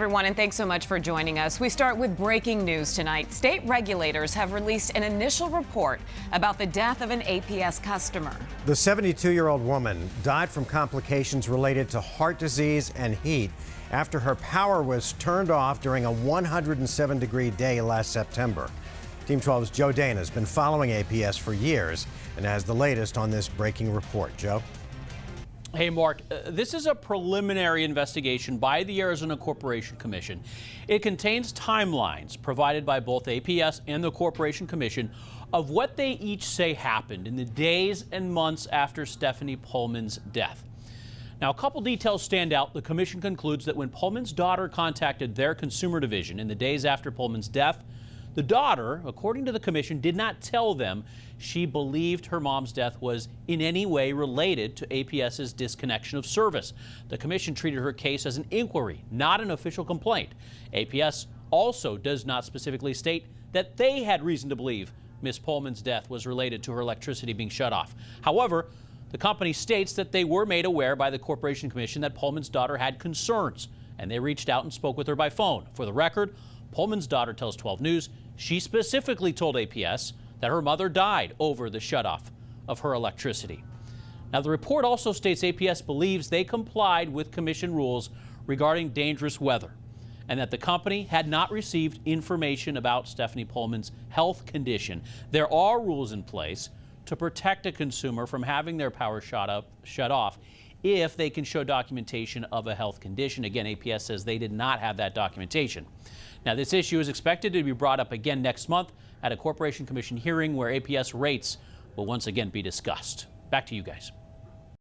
Everyone, and thanks so much for joining us. We start with breaking news tonight. State regulators have released an initial report about the death of an APS customer. The 72-year-old woman died from complications related to heart disease and heat after her power was turned off during a 107-degree day last September. Team 12's Joe Dana has been following APS for years and has the latest on this breaking report. Joe? Hey, Mark, this is a preliminary investigation by the Arizona Corporation Commission. It contains timelines provided by both APS and the Corporation Commission of what they each say happened in the days and months after Stephanie Pullman's death. Now, a couple details stand out. The commission concludes that when Pullman's daughter contacted their consumer division in the days after Pullman's death, the daughter, according to the commission, did not tell them she believed her mom's death was in any way related to APS's disconnection of service. The commission treated her case as an inquiry, not an official complaint. APS also does not specifically state that they had reason to believe Miss Pullman's death was related to her electricity being shut off. However, the company states that they were made aware by the Corporation Commission that Pullman's daughter had concerns, and they reached out and spoke with her by phone. For the record, Pullman's daughter tells 12 News she specifically told APS that her mother died over the shutoff of her electricity. Now, the report also states APS believes they complied with commission rules regarding dangerous weather and that the company had not received information about Stephanie Pullman's health condition. There are rules in place to protect a consumer from having their power shut off if they can show documentation of a health condition. Again, APS says they did not have that documentation. Now, this issue is expected to be brought up again next month at a Corporation Commission hearing where APS rates will once again be discussed. Back to you guys.